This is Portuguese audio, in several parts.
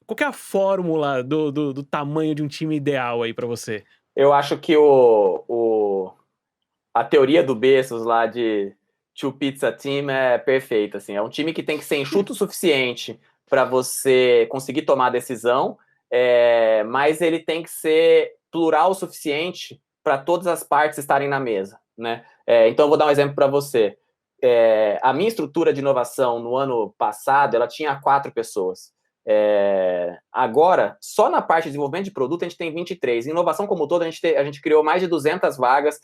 qual que é a fórmula do tamanho de um time ideal aí pra você? Eu acho que a teoria do Bezos lá de Two Pizza Team é perfeita, assim. É um time que tem que ser enxuto o suficiente para você conseguir tomar a decisão, mas ele tem que ser plural o suficiente para todas as partes estarem na mesa, né? Então, eu vou dar um exemplo para você. A minha estrutura de inovação no ano passado, ela tinha 4 pessoas. Agora, só na parte de desenvolvimento de produto, a gente tem 23. Em inovação como um todo, a gente criou mais de 200 vagas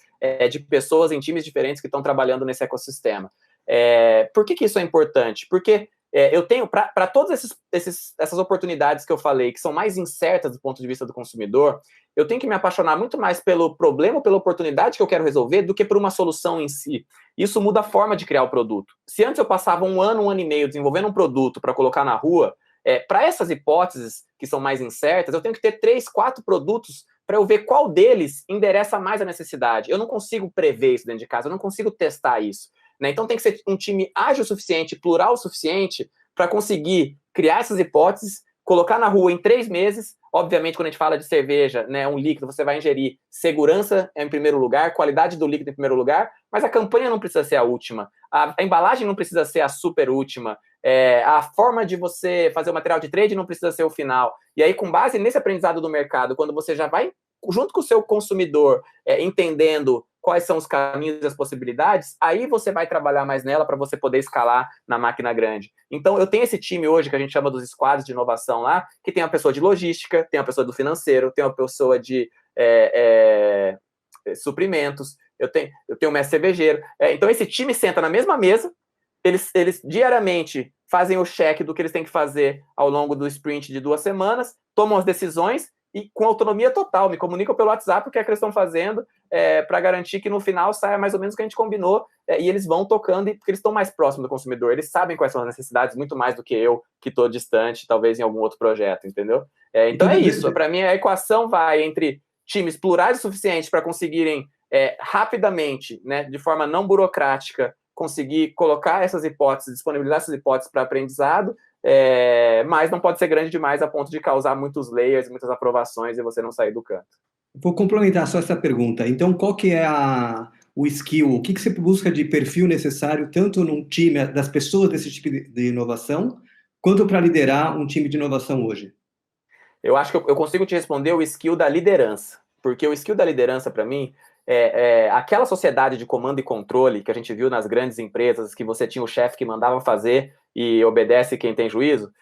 de pessoas em times diferentes que estão trabalhando nesse ecossistema. Por que isso é importante? Porque eu tenho, para todas essas oportunidades que eu falei, que são mais incertas do ponto de vista do consumidor, eu tenho que me apaixonar muito mais pelo problema, pela oportunidade que eu quero resolver, do que por uma solução em si. Isso muda a forma de criar o produto. Se antes eu passava um ano e meio desenvolvendo um produto para colocar na rua, para essas hipóteses que são mais incertas, eu tenho que ter 3, 4 produtos para eu ver qual deles endereça mais a necessidade. Eu não consigo prever isso dentro de casa, eu não consigo testar isso. Né? Então tem que ser um time ágil o suficiente, plural o suficiente, para conseguir criar essas hipóteses, colocar na rua em 3 meses. Obviamente, quando a gente fala de cerveja, né, um líquido, você vai ingerir segurança em primeiro lugar, qualidade do líquido em primeiro lugar, mas a campanha não precisa ser a última, a embalagem não precisa ser a super última, a forma de você fazer o material de trade não precisa ser o final. E aí, com base nesse aprendizado do mercado, quando você já vai, junto com o seu consumidor, entendendo quais são os caminhos e as possibilidades, aí você vai trabalhar mais nela para você poder escalar na máquina grande. Então, eu tenho esse time hoje, que a gente chama dos squads de inovação lá, que tem uma pessoa de logística, tem uma pessoa do financeiro, tem uma pessoa de suprimentos, eu tenho um mestre cervejeiro. Então, esse time senta na mesma mesa, eles diariamente fazem o check do que eles têm que fazer ao longo do sprint de 2 semanas, tomam as decisões e com autonomia total, me comunicam pelo WhatsApp o que é que eles estão fazendo, para garantir que no final saia mais ou menos o que a gente combinou, e eles vão tocando, porque eles estão mais próximos do consumidor, eles sabem quais são as necessidades, muito mais do que eu, que estou distante, talvez em algum outro projeto, entendeu? Então é isso, para mim a equação vai entre times plurais o suficiente para conseguirem rapidamente, né, de forma não burocrática, conseguir colocar essas hipóteses, disponibilizar essas hipóteses para aprendizado, mas não pode ser grande demais a ponto de causar muitos layers, muitas aprovações e você não sair do canto. Vou complementar só essa pergunta. Então, qual que é o skill? O que você busca de perfil necessário, tanto num time das pessoas desse tipo de inovação, quanto para liderar um time de inovação hoje? Eu acho que eu consigo te responder o skill da liderança, porque o skill da liderança, para mim, aquela sociedade de comando e controle que a gente viu nas grandes empresas, que você tinha o chefe que mandava fazer e obedece quem tem juízo,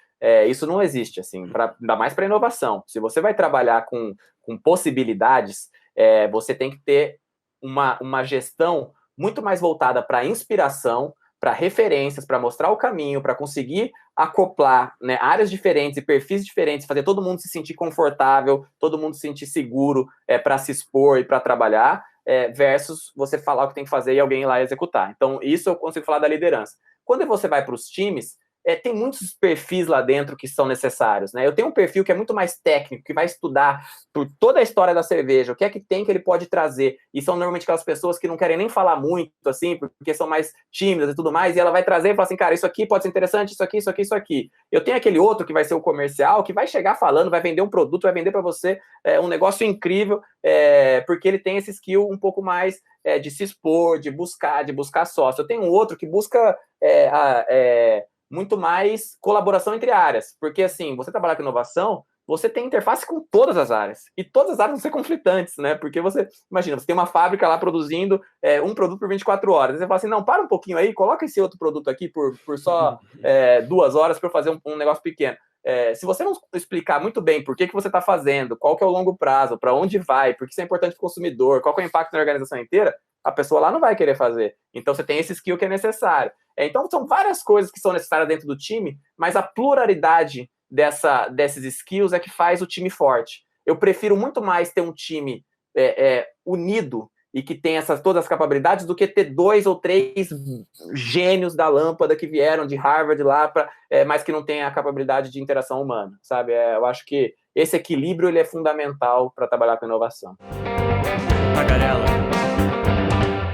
isso não existe, assim, ainda mais para inovação. Se você vai trabalhar com possibilidades, você tem que ter uma gestão muito mais voltada para inspiração, para referências, para mostrar o caminho, para conseguir acoplar, né, áreas diferentes e perfis diferentes, fazer todo mundo se sentir confortável, todo mundo se sentir seguro para se expor e para trabalhar, versus você falar o que tem que fazer e alguém ir lá executar. Então, isso eu consigo falar da liderança. Quando você vai para os times, tem muitos perfis lá dentro que são necessários, né? Eu tenho um perfil que é muito mais técnico, que vai estudar por toda a história da cerveja, o que é que tem que ele pode trazer, e são normalmente aquelas pessoas que não querem nem falar muito, assim, porque são mais tímidas e tudo mais, e ela vai trazer e falar assim, cara, isso aqui pode ser interessante, isso aqui, isso aqui, isso aqui. Eu tenho aquele outro que vai ser o comercial, que vai chegar falando, vai vender um produto, vai vender para você um negócio incrível, porque ele tem esse skill um pouco mais de se expor, de buscar sócio. Eu tenho um outro que busca muito mais colaboração entre áreas, porque assim, você trabalhar com inovação, você tem interface com todas as áreas, e todas as áreas vão ser conflitantes, né, porque você, imagina, você tem uma fábrica lá produzindo um produto por 24 horas, você fala assim, não, para um pouquinho aí, coloca esse outro produto aqui por só 2 horas para eu fazer um negócio pequeno. Se você não explicar muito bem por que você está fazendo, qual que é o longo prazo, para onde vai, porque isso é importante para o consumidor, qual que é o impacto na organização inteira, a pessoa lá não vai querer fazer. Então, você tem esse skill que é necessário. Então, são várias coisas que são necessárias dentro do time, mas a pluralidade desses skills é que faz o time forte. Eu prefiro muito mais ter um time unido e que tem todas as capacidades do que ter 2 ou 3 gênios da lâmpada que vieram de Harvard lá, mas que não tem a capacidade de interação humana, sabe? Eu acho que esse equilíbrio ele é fundamental para trabalhar com inovação. Tagarela,